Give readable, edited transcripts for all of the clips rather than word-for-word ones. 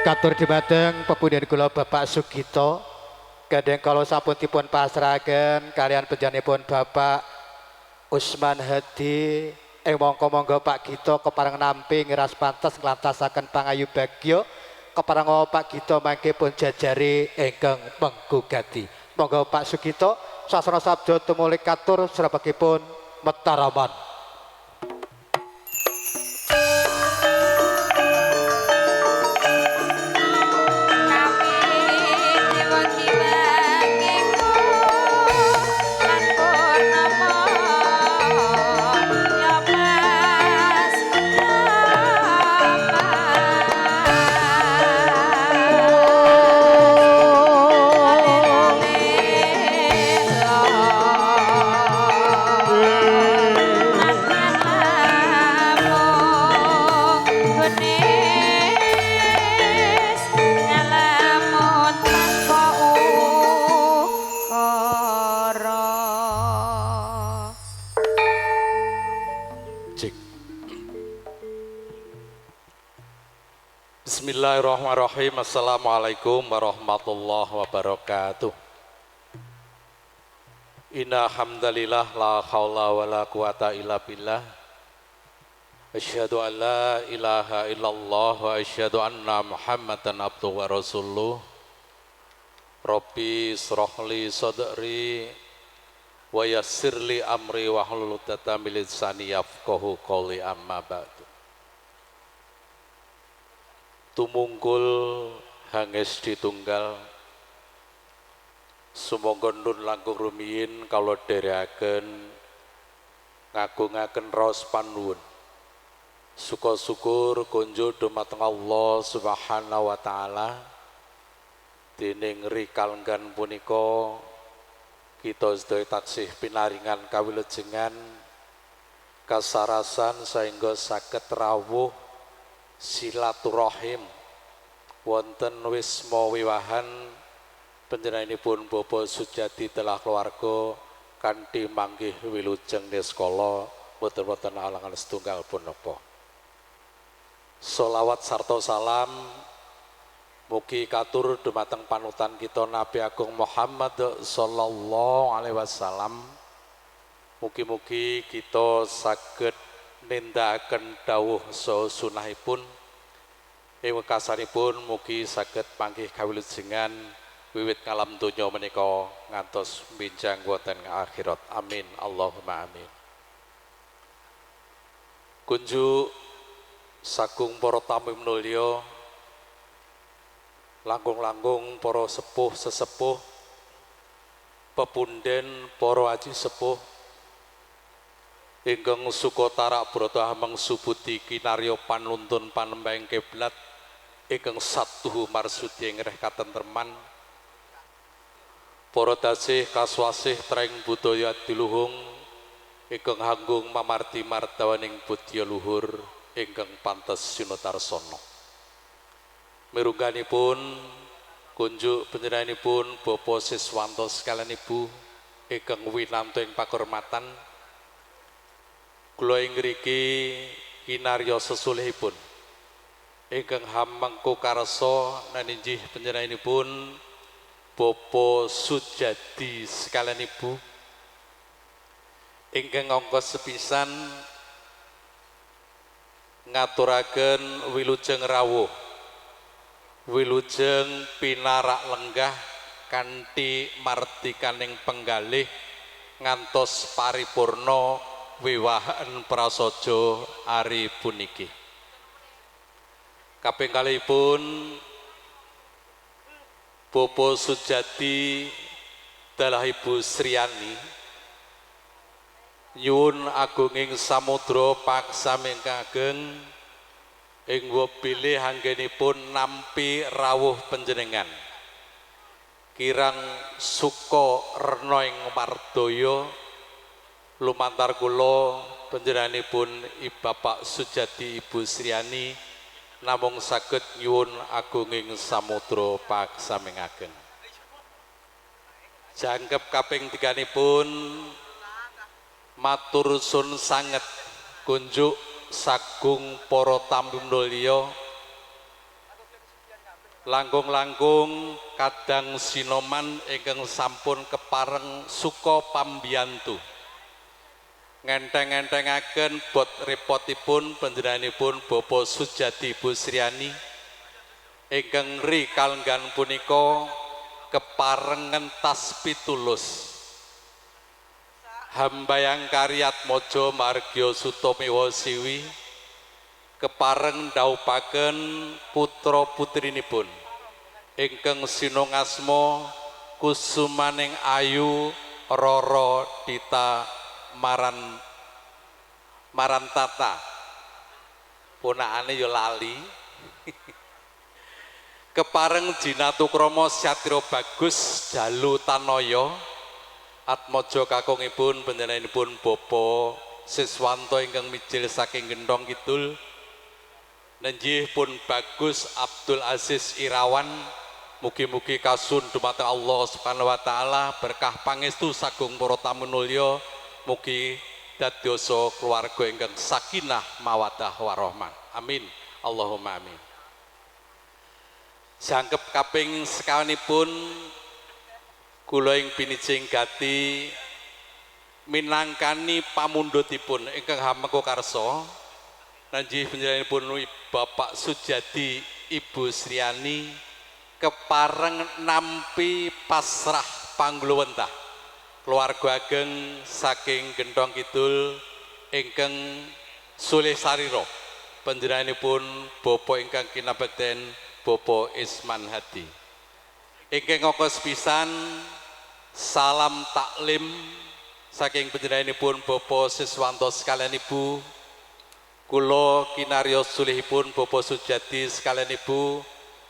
Katur dumateng pepundhen kula Bapak Sugito gandeng kala sampun dipun pasrahaken kalian panjenenganipun Bapak Usman Hadi monggo Pak Gito kepareng nampi ngeras pantes nglantasaken pangayu bagya kepareng Pak Gito mangke pun jajari ingkang menggugati monggo Pak Sugito sasana sabda tumulih katur srebegipun Metaraman. Bismillahirrahmanirrahim. Assalamualaikum warahmatullahi wabarakatuh. Inna hamdalillah la haula wa la quwata illa billah. Asyhadu an la ilaha illallah wa asyhadu anna Muhammadan abduhu wa rasuluh. Rabbi shrahli sadri wa yassirli amri wa hlul 'uqdatam min lisani yafqahu qawli amma ba'du. Tumungkul hanges ditunggal sumangga nun langkung rumiyin kala dherekaken ngagungaken raos panuwun suka syukur kunjuk dumateng Allah Subhanahu wa taala dening rikalenggan punika kita sedaya taksih pinaringan kawilujengan kasarasan saengga saged rawuh silaturahim wonten wisma wiwahan panjenenganipun Bapak Sujati telah keluarga kanthi manggih wilujeng niskala boten-boten alangan setunggal punapa. Sholawat sarta salam mugi katur dumateng panutan kita Nabi Agung Muhammad sallallahu alaihi wasallam. Mugi-mugi kita saged nindakaken dawuh saha sunahipun ing wekasanipun mugi saged panggih kawilujengan wiwit ngalam donya menika ngantos benjang wonten akhirat. Amin Allahumma amin. Kunjuk sagung para tamu minulya langkung-langkung para sepuh sesepuh pepundhen para aji sepuh ingkang suka tarak brata ameng subuti kinarya panuntun panembang kiblat ingkang satuhu marsudi ngreh katentreman para tasih kaswasih treng budaya diluhung ingkang hanggung mamarti martawaning budya luhur ingkang pantes sinutarsana mirungganipun kunjuk panjenenganipun Bapak Siswanto sekalian Ibu ingkang winanto ing pakurmatan. Kula ing ngriki kinarya sesulihipun ingkang hamengku karsa naninjih panjenenganipun Bapak Sujadi sekalian Ibu ingkang angka sepisan ngaturaken wilujeng rawuh wilujeng pinarak lenggah kanthi martikaning penggalih ngantos paripurna wiwahan prasaja ari puniki. Kaping kalihipun Bapak Sujati dalah Ibu Sriani nyuwun agunging samudra paksami kageng ingga bilih anggenipun nampi rawuh panjenengan kirang suka rena ing mardaya lumantar kula panjenenganipun Bapak Sujati Ibu Sriani namung saged nyuwun agunging samudra paksami-ageng. Jangkep kaping tiganipun matur sun sanget kunjuk sagung para tamu mulya langkung-langkung kadang sinoman ingkang sampun kepareng suka pambiyantu ngenteng-entengaken bot repotipun panjenenganipun Bapak Sujadi Ibu Sriani ingkang ri kalenggan punika kepareng ngentas pitulus Hambayang Karyat Mojo Margyo Sutomewa Siwi kepareng daupaken putra putrinipun ingkang sinongasma Kusumaning Ayu Roro Dita Marantata ponakane ya lali kepareng Jinatu Krama Satya Bagus Dalu Tanoyo Atmaja kakungipun panjenenganipun Bapak Siswanto ingkang mijil saking Gendhong Kidul nenjih pun Bagus Abdul Aziz Irawan mugi-mugi kasun dumateng Allah Subhanahu wa taala berkah pangestu sagung para tamu mulya mugi dadyosa keluarga ingkang sakinah mawaddah warahmah amin Allahumma amin jangkep kaping sekawanipun kula ing pinijing gati minangkani pamundhutipun ingkang hamengka karsa nanjih panjenenganipun Bapak Sujadi Ibu Sriani kepareng nampi pasrah panggluwentah keluarga ageng saking Gendhong Kidul ingkang sulih sarira panjenenganipun Bapak ingkang kinabekten Bapak Isman Hadi ingkang ngokos pisan salam taklim saking panjenenganipun Bapak Siswanto sekalian Ibu kula kinarya sulihipun Bapak Sujadi sekalian Ibu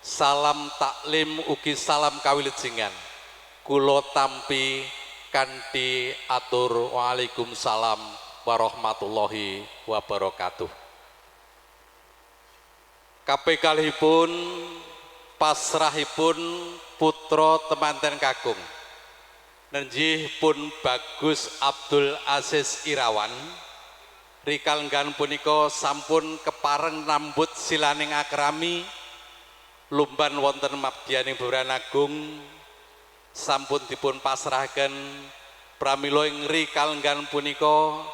salam taklim ugi salam kawilujengan kula tampi kanthi atur waalaikumsalam warahmatullahi wabarakatuh kabeh kalihipun pasrahipun putra temanten kakung nenjih pun Bagus Abdul Aziz Irawan rikalenggan punika sampun kepareng nambut silaning akrami lumban wonten mabdianing Buran Agung sampun dipun pasrahaken pramila ing rikalenggan punika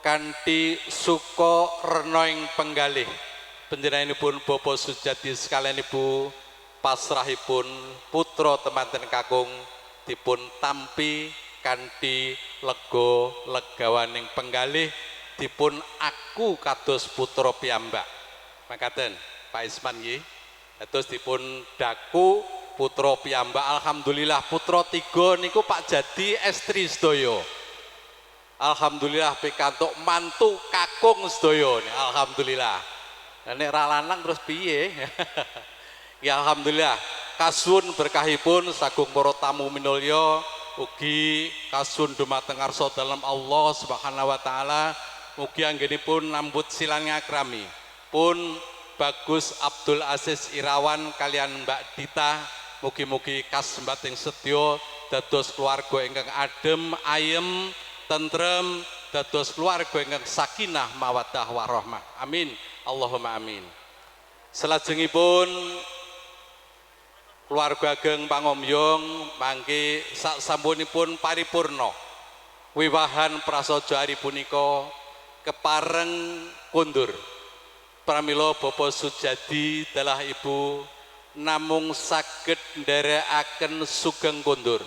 kanthi suka rena ing penggalih panjenenganipun Bapak Sujadi sekalian Ibu pasrahipun putra temanten kakung dipun tampi kanthi lega legawaning penggalih dipun aku kados putra piyambak makaten Pak Isman nggih terus dipun daku putra piyambak alhamdulillah putra tiga niku Pak Jadi estri sedaya alhamdulillah pikantuk mantu kakung sedaya alhamdulillah nek ra lanang terus piye ya alhamdulillah kasun berkahipun sagung para tamu minulya ugi kasun dumateng ngarsa dalem Allah Subhanahu wa taala mugi anggenipun nambut silang akrami pun Bagus Abdul Aziz Irawan kalian Mbak Dita mugi-mugi kasembating setya dados keluarga ingkang adem ayem tentrem dados keluarga ingkang sakinah mawaddah warahmah amin Allahumma amin salajengipun keluarga ageng pangomyong mangke sasampunipun paripurna wiwahan prasaja hari punika kepareng kundur pramila Bapak Sujadi dalah Ibu namung saged nderekaken sugeng kundur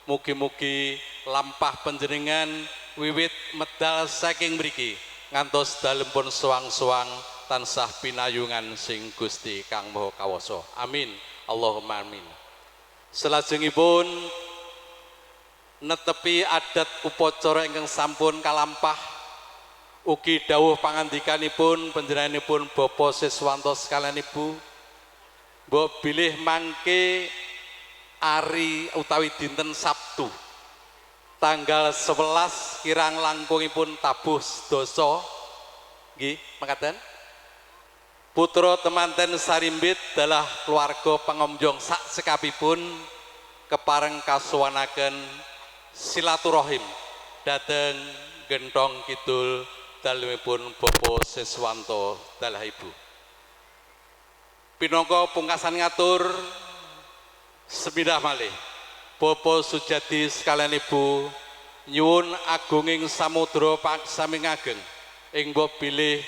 mugi-mugi lampah panjenengan wiwit medal saking mriki ngantos dalempun suwang-suwang tansah pinayungan sing Gusti Kang Maha Kawasa amin Allahumma amin salajengipun netepi adat upacara ingkang sampun kalampah ugi dawuh pangandikanipun panjenenganipun Bapak Siswanto sekalian Ibu mbok bilih mangke ari utawi dinten Sabtu tanggal 11 kirang langkungipun tabuh sedasa nggih mekaten putra temanten sarimbit dalah keluarga pangomjong sak sekapipun kepareng kasuwanaken silaturahim dhateng Gendhong Kidul dalemipun Bapak Siswanto dalah Ibu pinangka pungkasan ngatur semidah malih Bapak Sujadi sekalian Ibu nyuwun agunging samudra paksami ngageng ing mbok bilih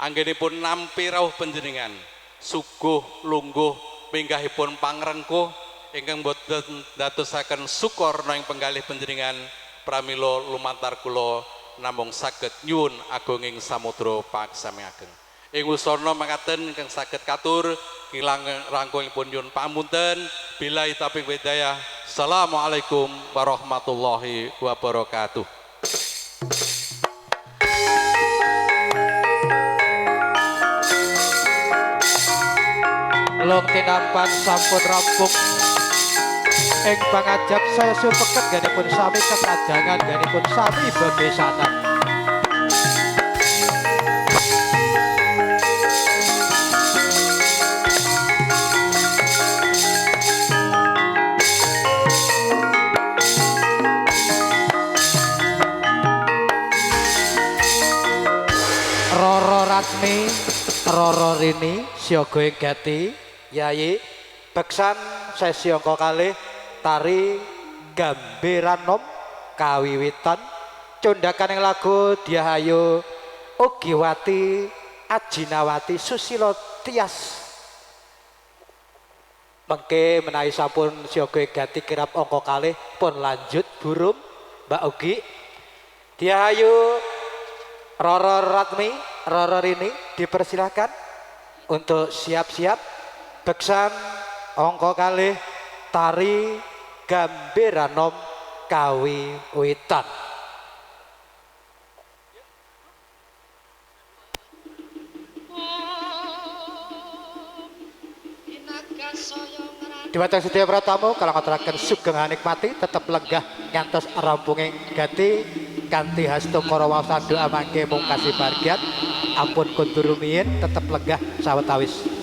anggenipun nampi rawuh panjenengan suguh lungguh minggahipun pangrengkuh ingkang boten dadosaken syukur ing penggalih panjenengan pramila lumantar kula namung saged nyuwun agunging samudra paksami ageng ing usana makaten ingkang saged katur kilang rangkungipun nyuwun pamunten billahi taufiq hidayah. Assalamualaikum warahmatullahi wabarakatuh. Long tinampan sampun rampung ing pangajap saya supeket ganipun sami kekajangan ganipun sami bebesanan Roro Ratmi Roro Rini Siaga ing Gati Yayi beksan sesi angka kalih tari Gambiranom kawiwitan cundhakan ing lagu Diahayu Ugiwati Ajinawati Susilo Tias mengke menawi sampun siaga ing Gati kirap angka kalih pun lanjut burung Mbak Ugi Diahayu Roro Ratmi Roro Rini dipersilahkan untuk siap-siap beksan angka kalih tari Gambiranom kawiwitan. Diwatang Setia Pratamu kalau ngaturaken sugeng nikmati tetap lenggah ngantos rampunging Gati kanthi hastu karawa sadu amangke mungkasi bargiat ampun kundur rumiyin tetep lenggah sawetawis.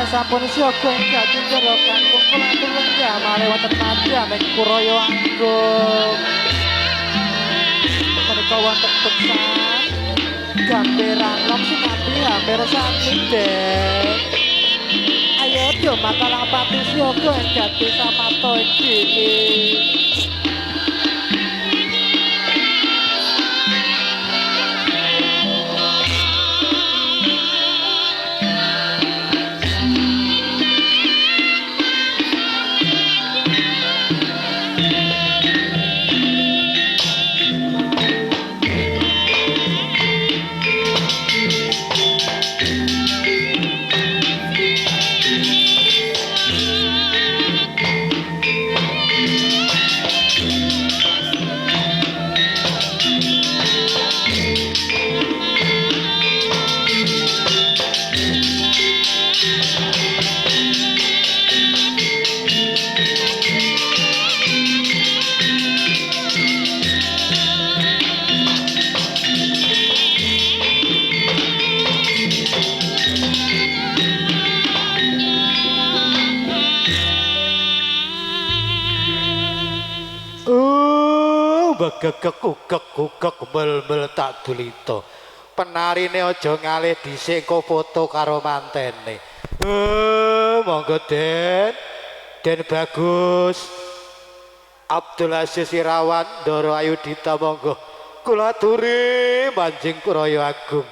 sampun siaga dadi karo kangkung kula tulung damel wonten madya ning Kuraya Agung. Menika wonten beksan gamberan lom sinambi hampir sami dek. Ayo do makalah pati siaga dadi samato iki. Gegek bel-bel tak dulito. Penarine aja ngalih dhisik engko foto karo mantene. Monggo Den. Den bagus. Abdul Aziz Irawan, Ndoro Ayudhita monggo. Kula aturi manjing Kuraya Agung.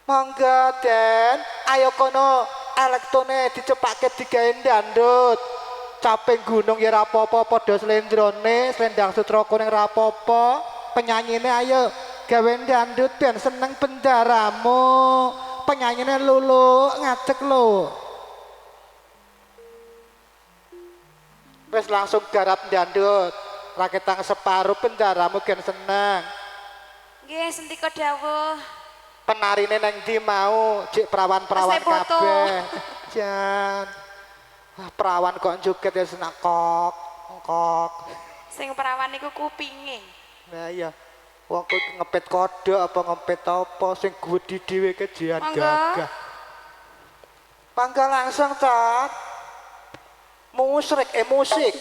Monggo Den, ayo kono elektone dicepake digawe ndandut. Caping gunung ya rapopo padha slendrone slendang sutraka ning rapopo penyanyine ayo gawe ndandut ben seneng bendaramu penyanyine lulu ngajek lho wis langsung garap ndandut raketang separuh bendaramu gen seneng nggih sentika dawuh penarine nang ndi mau cik prawan-prawan kabeh jan perawan kok joget ya senak kok. Sing perawan niku kupinge. Nah iya. Wong ngepet kodok apa ngepet apa sing gedhi dhewe kejian gagah. Mangga langsung Cak. Musrik musik.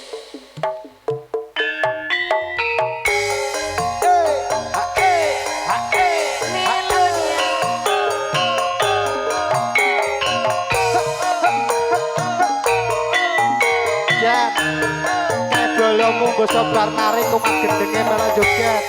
Munggo sobar nari kumat gendenge melo joget.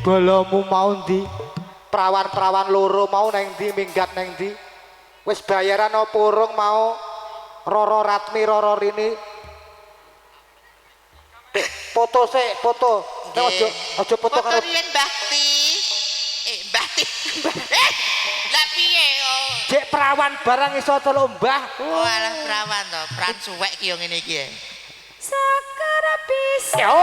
Bolomu mau ndi? Prawan-prawan loro mau neng ndi minggat neng ndi? Wis bayaran apa urung mau? Roro Ratmi Roro Rini. Foto sik, foto. Aja foto karo riyen Mbahti. Mbahti. Lah piye yo? Cek perawan barang iso teluk Mbah. Oh alah perawan to, peran suwek ki yo ngene iki. Sakara bisa Yo.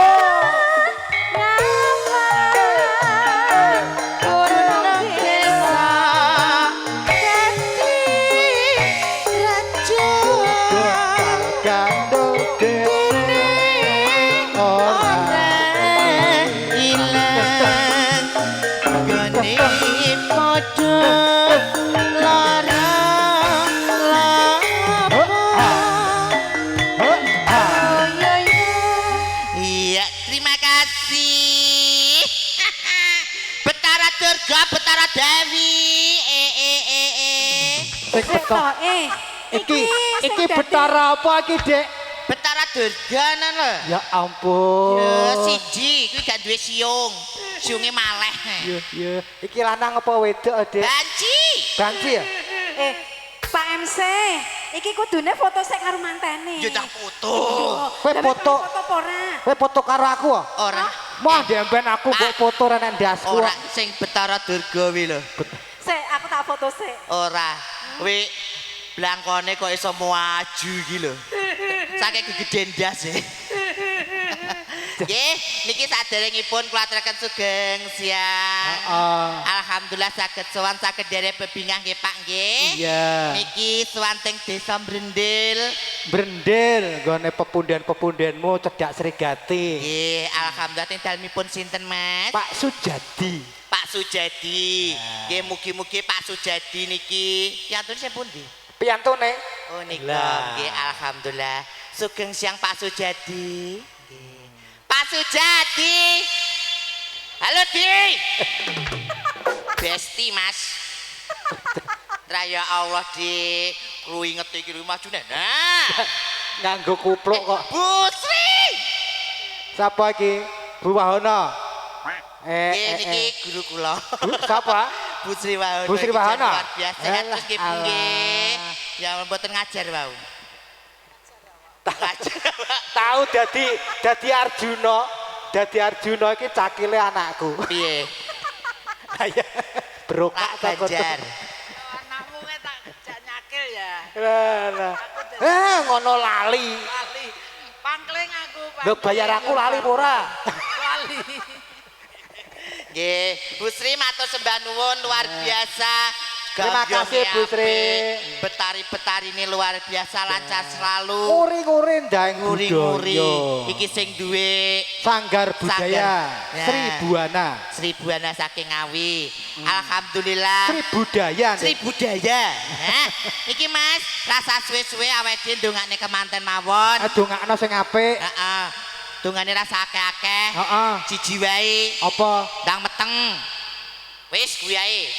Iya, terima kasih. Betara Durga, Betara Dewi. Sing beto. Iki betara apa iki, Dek? Betara Durga nan lho. Ya ampun. Ya siji, kuwi gak duwe siung. Siunge maleh. Ya. Iki lanang apa wedok, Dek? Banci. Banci ya? Pak MC, iki kudune foto sik karo mantene. Yo tak foto. Kowe foto. Foto apa ora? Kowe foto karo aku ah? Ora. Mau demben aku mbok foto renek ndasku. Ora sing Betara Durga wi lho. Sik, aku tak foto sik. Ora. Kuwi blangkone kok iso maju iki lho. Saking gegeden ndas e. Nggih, niki saderengipun kula aturaken sugeng siang. Alhamdulillah saged sowan saged derek bebingah nggih Pak nggih. Iya. Niki swanting Desa Brendil. Brendil nggone pepunden-pepundenmu cedak Srigati. Nggih, alhamdulillah teng dalmipun sinten Mas? Pak Sujadi. Pak Sujadi. Nggih mugi-mugi Pak Sujadi niki yantun sing pundi? Piyantune? Oh nika Lah. nggih alhamdulillah. Sugeng siang Pak Sujadi. Nggih. Pak Sujadi. Halo Di. Besti Mas. Raya Allah Di. Kruinget iki majune. Nah. Nganggo kupluk kok. Bu Sri. Sapa iki? Bu Wahono. Niki guru kula. Sapa? Bu Sri Wahono. Bu Sri Wahono? Luar biasa terus nggih nggih. Ya mboten ngajar wau. Tahu dadi Arjuna. Dadi Arjuna iki cakile anakku. Piye? Iya. Brokak Tak takut. ganjar. Anakmu kayak tak jak nyakil ya. Lah. Ngono lali. Lali. Pangkling aku. Lho bayar aku lali apa ora? Lali. Nggih, Bu Sri matur sembah nuwun luar biasa. Terima kasih, Bu Sri. Betari-betari ini luar biasa lancar selalu. Nguri-nguri ndang Nguri-nguri. budaya. Iki sing duwe Sanggar budaya Sanggar. Ya. Sri Buana. Sri Buana saking Ngawi. Alhamdulillah. Sri Budaya. Sri Budaya. Nah, iki Mas, rasa suwe-suwe awake dhewe ndongakne kemanten mawon. Dongakno sing apik. Heeh. Dongane rasa akeh-akeh. Heeh. Siji wae. Apa? Ndang meteng. Wis kuwi ae.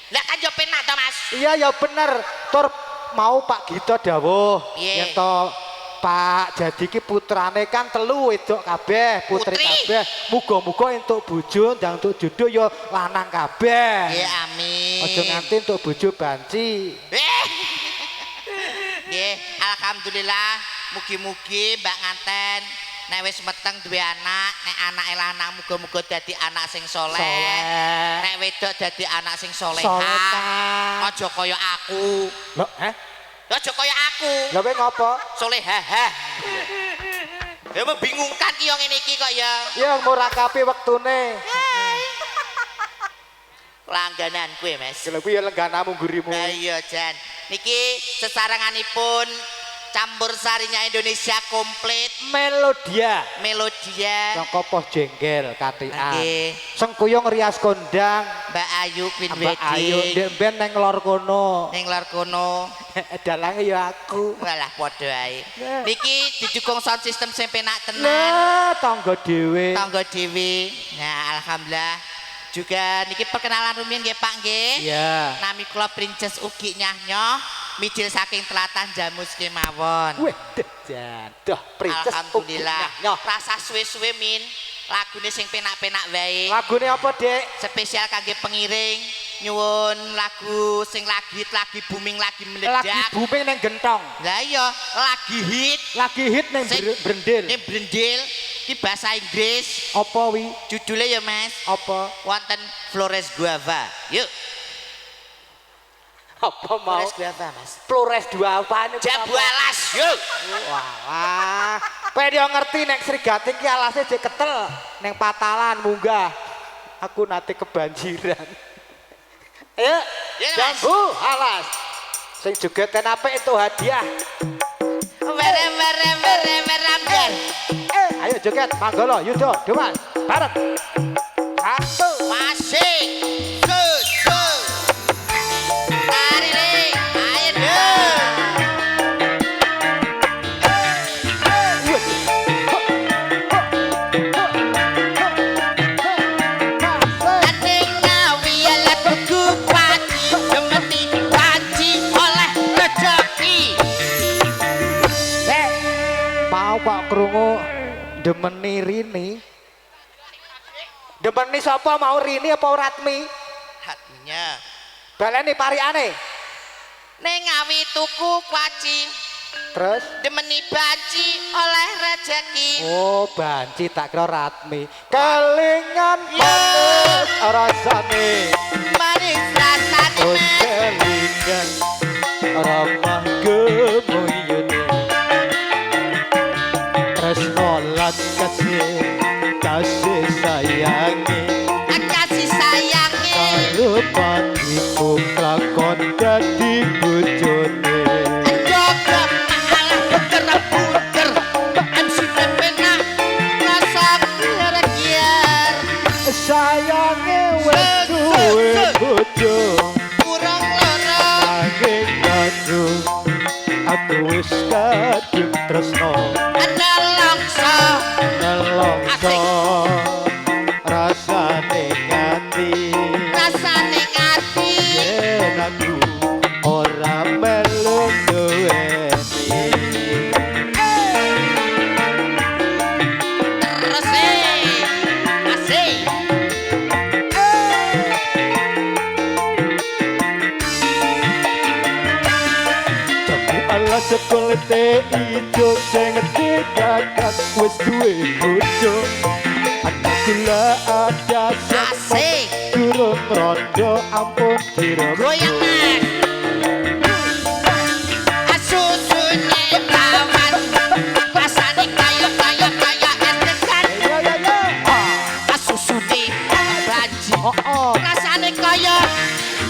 Lah kan yo penak to, Mas. Iya ya bener. Tur mau Pak Gito dawuh Piye? yen to Pak jadi ki putrane kan telu wedok kabeh, putri Putri? kabeh. Muga-muga entuk bojo ndang entuk jodoh ya lanang kabeh. Nggih, amin. Aja nganti entuk bojo banci. Nggih, alhamdulillah mugi-mugi Mbak Nganten nek wis meteng duwe anak, nek anake lanang muga-muga dadi anak sing soleh. Soleh. Nek wedok dadi anak sing solehah. Solehah. Aja kaya aku. Lho, Aja kaya aku. Lha kowe ngopo? Solehah. Ya membingungkan ki yo ngene iki kok ya. Ya murakapi wektune. Langganan kuwe, Mas. Lha kuwi ya lengganamu gurimu. Nah iya Jan, niki sesarenganipun campur sarinya Indonesia komplit Melodia. Melodia Saka Poh Jengkel Katian. Nggih. Sengkuyung rias kondang. Mbak Ayu Queen Mbak Ayu Wedding ndek ben nang lor kono. ning lor kono. Dalange ya aku. Walah padha ae. Niki didukung sound system sing penak tenan. Nah, tangga dhewe. Tangga dhewe. Nah, alhamdulillah. Juga niki perkenalan rumiyin nggih Pak nggih. Iya. Nami kula Princess Ugi Nyah mijil saking Telatan Jamus kemawon. Weh, jadah princess. Alhamdulillah. Nyoh. Rasa suwe-suwe min. Lagune sing penak-penak wae. Lagune apa, Dek? Spesial kangge pengiring. Nyuwun lagu sing lagi booming lagi meledak. Lagi booming nang gentong. Lah iya, lagi hit. Lagi hit nang Sing Brendil. Ning Brendil iki bahasa Inggris. Apa wi? Judulnya ya Mas. Apa? Wonten Flores Guava. Yuk. Apa mau? Flores Guava Mas. Flores dua apaan itu? Jambu alas. Yuk. Walah. Kowe yo ngerti nek Srigati ki alase jek ketel ning patalan munggah. Aku nate kebanjiran. Ayo, Ya, Mas. jambu alas. Sing jogeten apik itu hadiah. Merem. Ayo joget, manggolo, yudo, Dewas, bareng. Satu. Masih. Su. Tarik nih. Ayo dong. Aning ngawi alat buku paci, gemeti paci oleh rezeki. Mau Pak krungu demeni Rini. Demeni sapa mau Rini apa Ratmi? Hatinya. Baleni pariane. Ning ngawi tuku paci, Terus demeni banci oleh rezeki. oh banci tak kira Ratmi. Kelingan manis rasane. Manis rasane. Oh kelingan ramah gemuyune. Tresno lan kasih sayangi. Kasih sayangi. Karo patiku lakon dadi bojone. Jaga malah buker-buker. MC penak rasa kiar-kiar. Sayange wis duwe bojo. Kurang loro. Angin kadung aku wis kadung tresno. Ana langsa. Nelongso rasane ngati. Rasane ngati. Yen aku ora melu duweni. Terus asik. Jambu alas sekolete ijo sing didagak wis duwe bojo. Ana gula ada Asik. durung rondo ampun direm. Goyang Mas. Asusune kawan. Rasane kaya es degan. Ya ya ya. Asusune banji. Oh. Rasane kaya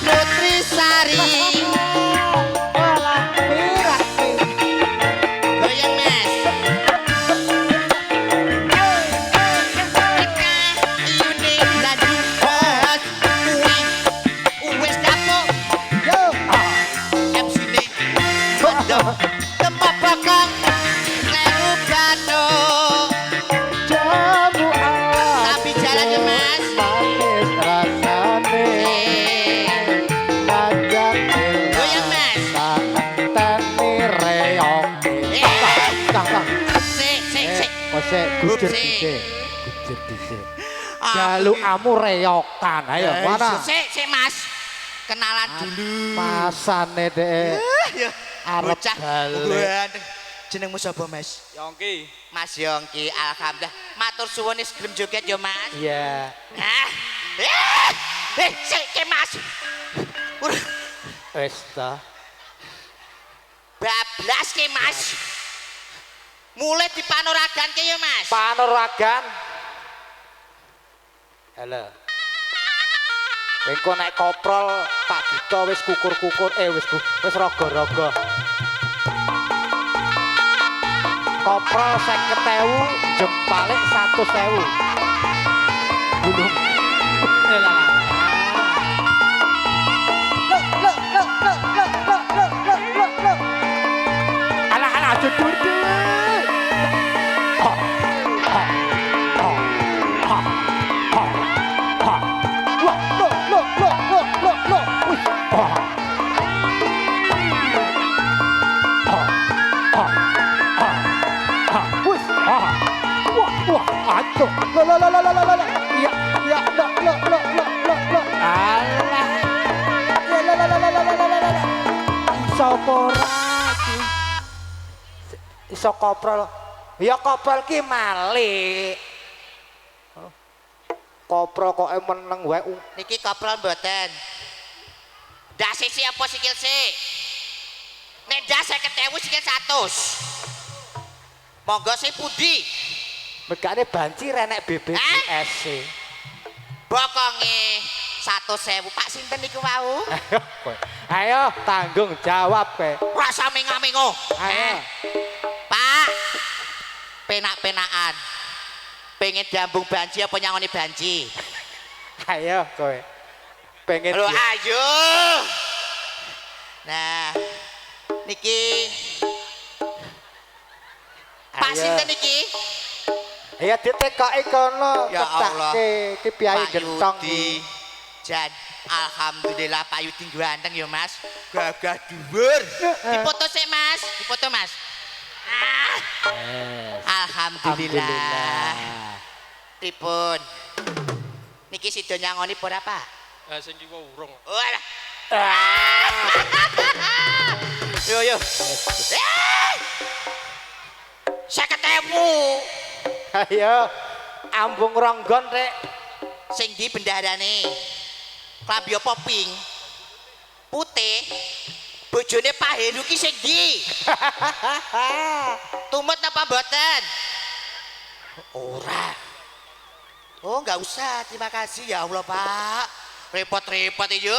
nutrisari. Walah pirak. Goyang Mas. Teka yune lagi bos. Wis kapok. Yo. MC ne bodoh. Tempat bakang kleru bano. Jambu alas. Tapi jalan ya Mas. Manis rasane. Ngajak Goyang Mas. tani reok. Kang. Sik. Kosek gujer Sik. dhisik. Gujer dhisik. Jalukamu reyokan. Ayo mana? Sik Mas. Kenalan dulu. Masane dek. Ya, Arep bocah. balik. Ganteng. Jenengmu sapa Mas? Yongki. Mas Yongki, alhamdulillah. Matur suwun wis gelem joget ya Mas. Iya. Sik ke Mas. Wis ta. Bablas ke Mas. Mulai dipanuragan ke ya Mas. Panuragan. Halo. Engko nek koprol Pak Dito wis kukur-kukur wis raga-raga. Koprol 50.000 jempale 100.000. Gulung. Alah aja durdi. Iso koprol Ya kopral ki malik. Kopral kok meneng wae. Niki kopral mboten. Ndak sisi apa sikil sik? Nek ndak 50.000 sikil 100. Monggo sing pundi? Megane banci renek BBGS e. Bokonge 100.000. Pak sinten niku wau? Ayo tanggung jawab kowe. Rasa mengo-mengo. Ayo. Pak. Penak-penakan. Pengen diambung banci apa nyangoni banci? Ayo kowe. Pengen Halo ayo. Nah, niki Pak sinten niki? Ya ditekoki kono Ya Allah. ketake ki piyai Pak gentong. Yudi. Jan, alhamdulillah Pak Yudi ganteng ya Mas. Gagah dhuwur. Dipoto sik Mas, dipoto Mas. Alhamdulillah. Pripun? Niki sida nyangoni apa ora, Pak? Sing kiwa urung. Walah. Yo yo. Saya ketemu. Ayo ambung ronggon rek. Sing di bendaharane. Klambi apa pink? Putih. Bojone Pak Heru ki sing ndi? Tumut apa mboten? Ora. Oh, enggak usah. Terima kasih ya Allah, Pak. Repot-repot itu.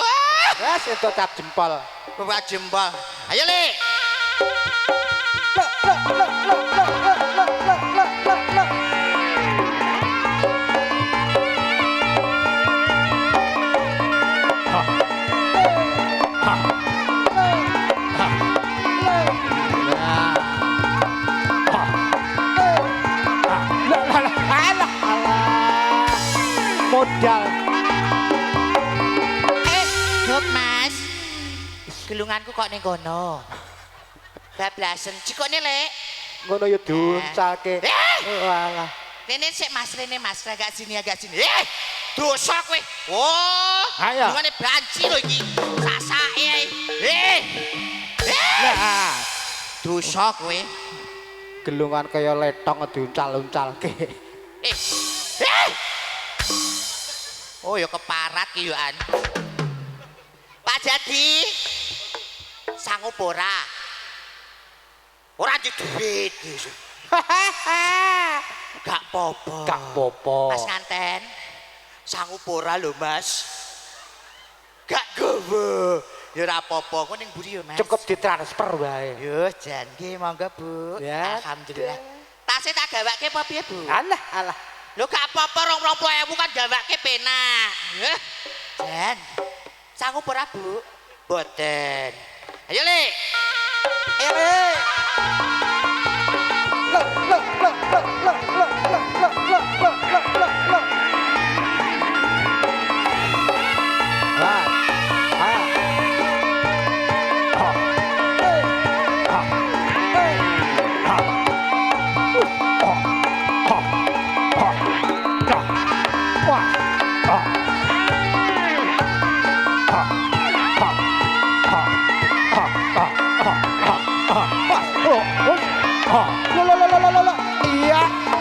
Wes entuk cap jempol. Bapak jempol. Ayo, Le. Modal. Dok, Mas. Gelunganku kok ning kono. Bablasen. Cikone, Le. Ngono ya duncake. Walah. Rene sik Mas, rene Mas, agak sini. Dosa kowe. Oh, Ayo. gelungane banci lho iki. Sasake. Nah, Dosa kowe. gelungan kaya letong diuncal-uncalke. Oh ya keparat ki yo an. Pak Jadi. Sanggup ora? Ora di duit. Gak popo. Gak popo. Mas nganten. Sanggup ora lho, Mas. Gak gowo. Ya ora apa-apa, kok ning mburi ya, Mas. Cukup ditransfer wae. Yo jan nggih monggo, Bu. Ya. Alhamdulillah. Tasih tak gawake apa piye, Bu? Alah, alah. Lho gak apa-apa 20.000 kan gawake penak. Heh. Jan. Sanggup ora, Bu? Boten. Ayo, Le. Ayo, Le.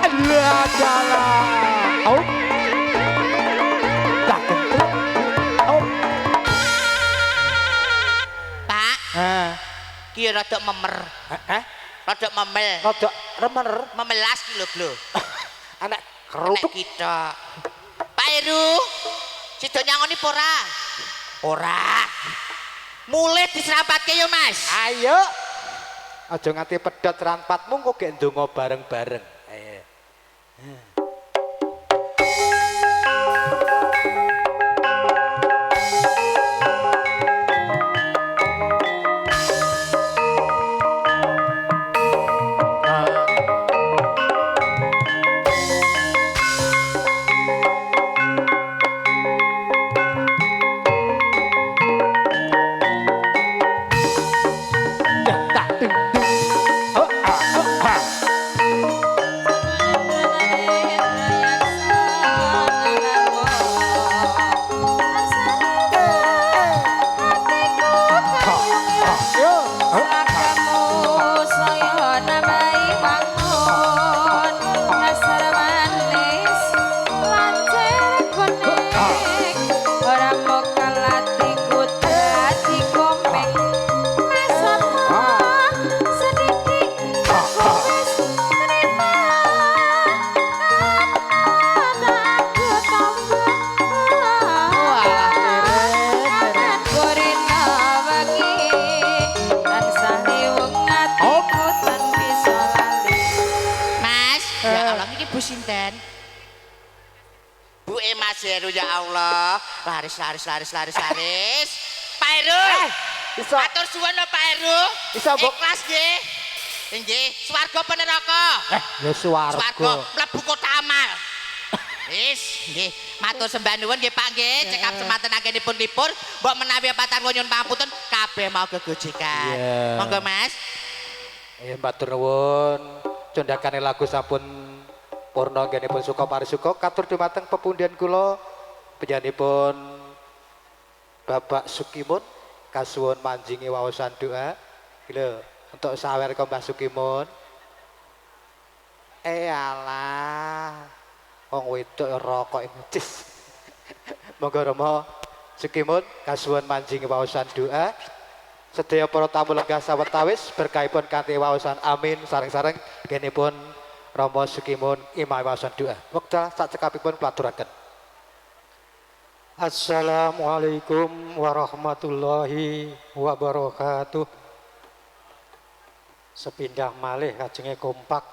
Iya, jalan. Oh, tak kentut. Oh, Pak, ki rada memer. Rada memel. Rodok remer. Memelas ki lho, Blo. Anak Nek kerutuk. kita. Pak Heru, sida nyangoni apa ora? Ora. Mulih diserampatke yo, Mas. Ayo. Aja nganti pedhot rampatmu kok gek ndonga bareng-bareng. Ayo. Mas Heru ya Allah. Laris. Pak Heru. Iso. Matur suwun lho Pak Heru. Iso, Bu. Ikhlas nggih. Nggih, swarga apa neraka? Ya Swarga, swarga. mlebu kota amal. Wis, nggih, matur sembah nuwun nggih Pak nggih, cekap semanten anggenipun lipur, mbok menawi patar nyuwun pangapunten kabeh mau gegojekan. Iya. Monggo Mas. Matur nuwun. Cundakane lagu sampun purna anggenipun suka parisuka katur dumateng pepundhen kula panjenenganipun Bapak Sukimun kasuwun manjingi waosan doa. Lho, untuk sawer kok Mbah Sukimun. Alah. Wong wedok rokok encis. Monggo Rama Sukimun kasuwun manjingi waosan doa. Sedaya para tamu lenggah sawetawis berkahipun kanthi waosan amin sareng-sareng genipun Rama Sukimun imam waosan doa. Wekdal sak cekapipun platuraken. Assalamualaikum warahmatullahi wabarakatuh. Sepindah malih kajenge kompak.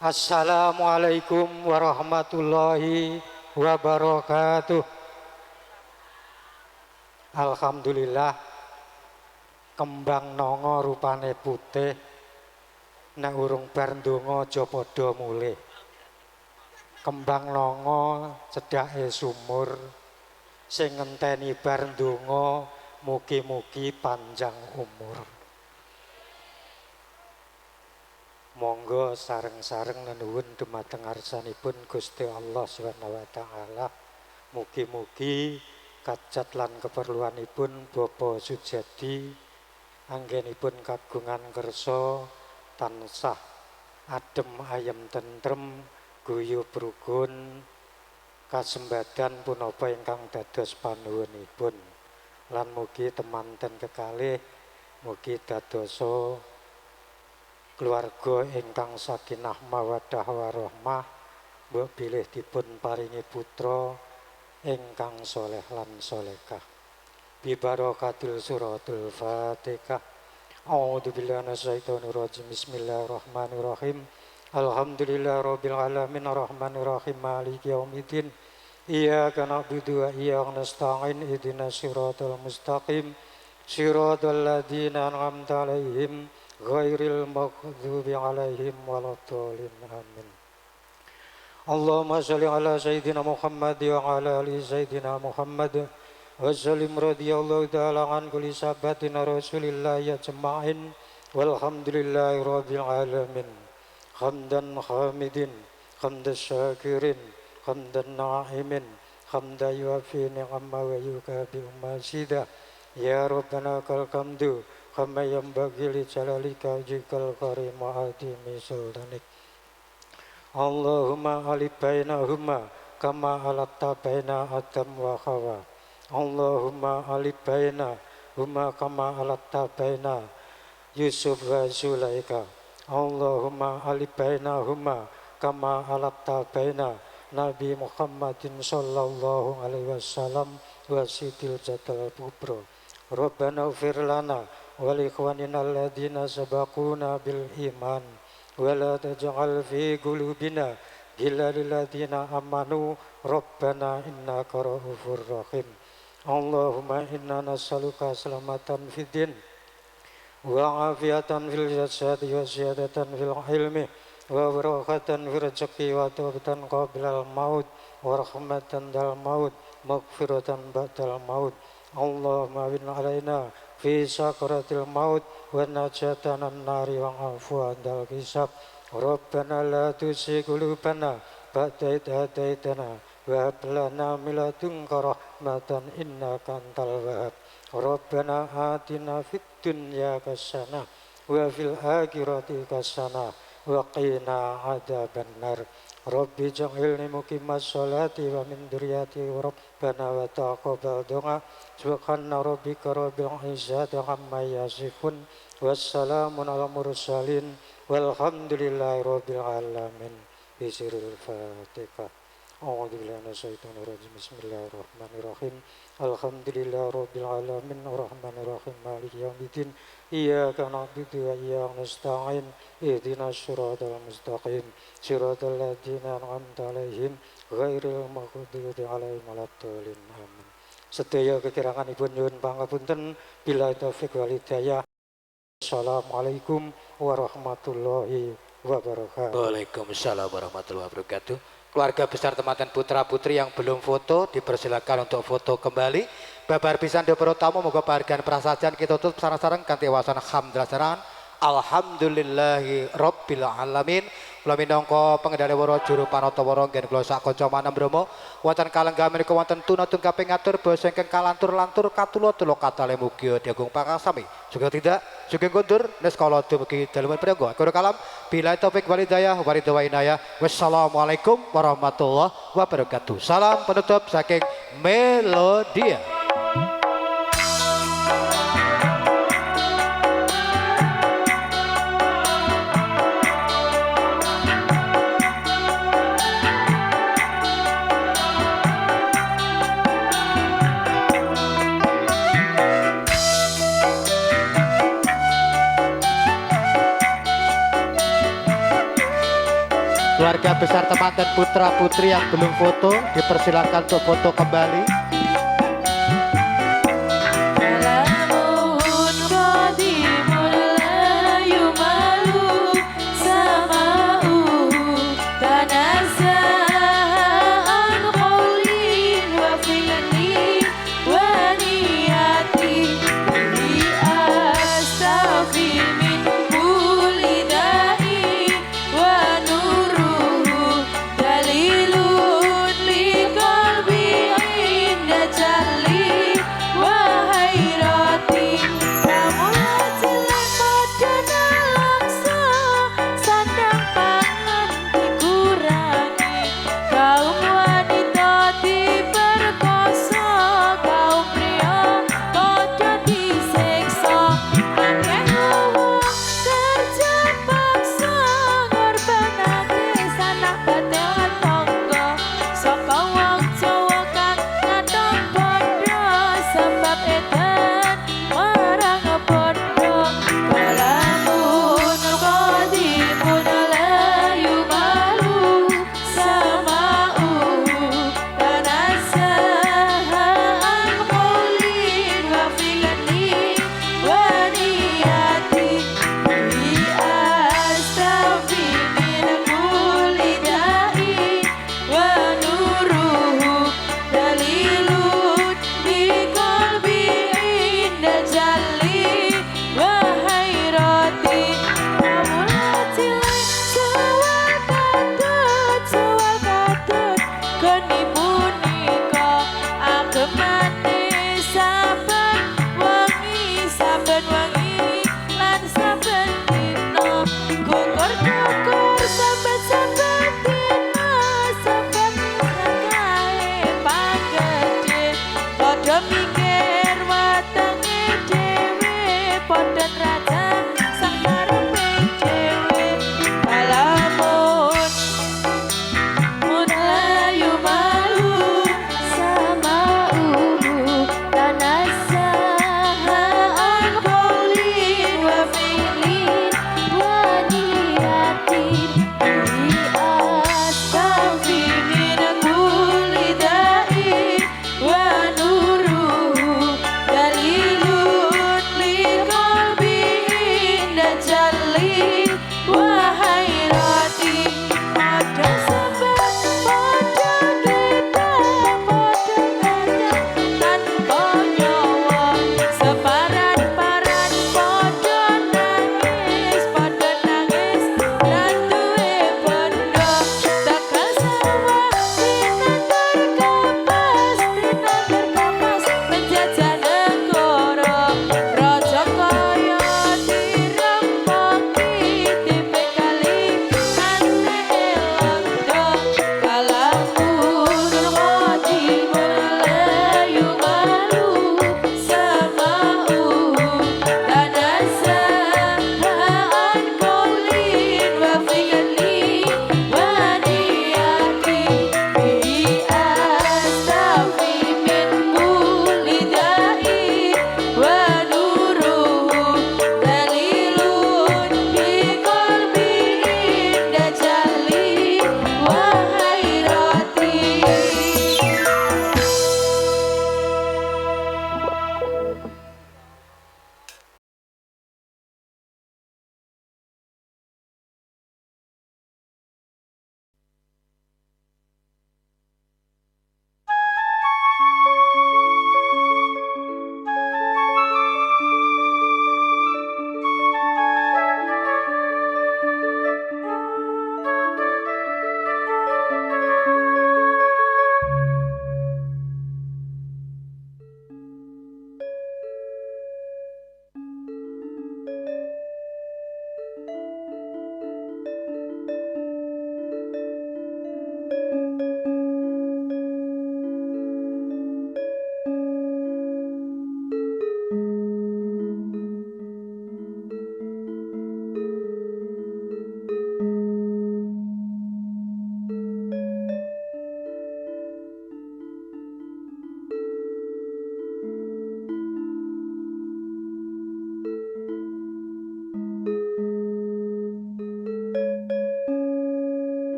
Assalamualaikum warahmatullahi wabarakatuh. Alhamdulillah kembang nanga rupane putih nek urung bar ndonga aja padha mulih. Kembang nanga cedhake sumur sing ngenteni bar ndonga mugi-mugi panjang umur. Monggo sareng-sareng nenuwun dumateng ngarsanipun Gusti Allah Subhanahu wa taala. Mugi-mugi kajat lan keperluanipun Bapa Sujadi anggenipun kagungan kersa tansah adem ayem tentrem guyub rukun kasembadan punapa ingkang dados panuwunipun lan mugi temanten kekalih mugi dadosa keluarga ingkang sakinah mawaddah warahmah mbok bilih dipun paringi putra ingkang soleh lan solekah bi barakatil suratul Fatihah. A'udzu billahi minasyaitonir rajim. Bismillahirrahmanirrahim. Alhamdulillahirabbil alamin arrahmanir rahim maliki yaumiddin. Iyyaka na'budu wa iyyaka nasta'in ihdinas siratal mustaqim. Siratal ladzina an'amta 'alaihim ghairil maghdubi 'alaihim waladdallin. Amin. Allahumma shalli ala sayyidina Muhammad wa ala ali sayyidina Muhammad wa sallim radhiyallahu ta'ala an kulli sahabatin Rasulillah ajma'in walhamdulillahi rabbil alamin. Hamdan hamidin, hamdan syakirin, hamdan na'imin, hamdan yuafi ni'amma wa yukabi umasidah. Ya Rabbana kal hamdu kama yanbaghi li jalalika wajhikal karim wa adimi sultanik. Allahumma alif bainahuma kama alatta baina Adam wa Hawa. Allahumma alif bainahuma kama alatta baina Yusuf wa Zulaika. Allahumma alif bainahuma kama alatta baina Nabi Muhammadin sallallahu alaihi wasallam wa sidil jatal kubro. Rabbana ighfir lana wa li ikhwanina alladhina sabaquna bil iman wa la taj'al fi qulubina ghillan lil ladzina amanu rabbana innaka ra'ufur rahim. Allahumma inna nas'aluka salamatan fid din wa afiatan fil jasadi wa ziyadatan fil ilmi wa barakatan fil rizqi wa tawbatan qablal maut wa rahmatan dal maut maghfiratan ba'dal maut. Allahumma win alaina fi sakaratil maut wa najatan an-nari wa afwan dal hisab. Rabbana la tuzigh qulubana ba'da idh hadaitana wa hab lana min ladunka rahmatan innaka antal wahhab. Rabbana atina fid dunya hasanah wa fil akhirati hasanah wa qina adzabannar. Rabbi ja'alni muqimas sholati wa min dzurriyyati rabbana wa taqabbal du'a. Subhana rabbika rabbil izzati amma yasifun wassalamun alal mursalin walhamdulillahi rabbil alamin. Bisirul Fatihah. A'udzubillahi minasyaitonirrajim. Bismillahirrahmanirrahim. Alhamdulillahirabbil alamin arrahmanirrahim maliki yaumiddin. Iyyaka na'budu wa iyyaka nasta'in. Ihdinas siratal mustaqim. Siratal ladzina an'amta 'alaihim ghairil maghdubi 'alaihim waladdallin. Amin. Sedaya kekiranganipun nyuwun pangapunten. Bila taufik wal hidayah. Assalamualaikum warahmatullahi wabarakatuh. Waalaikumsalam warahmatullahi wabarakatuh. Keluarga besar teman-teman putra putri yang belum foto dipersilakan untuk foto kembali. Babar pisan dipero tamu moga panghargaan prasajan kita tutup sareng-sareng kanthi wasana hamdalah saran. Alhamdulillahi rabbil alamin. Kula minangka pengendali wara juru panata wara nggen kula sak kanca manem Bromo wonten kalenggahan menika wonten tunatun kaping ngatur basa ingkang kalantur-lantur katulo-tulo katale mugi diagung pakasami. Juga tidak sugeng kundur neskala dumugi daluman prangga. Kula kalam bila taufik wal hidayah waridha inayah. Wassalamualaikum warahmatullahi wabarakatuh. Salam penutup saking Melodia. Keluarga besar teman dan putra putri yang belum foto dipersilakan untuk foto kembali.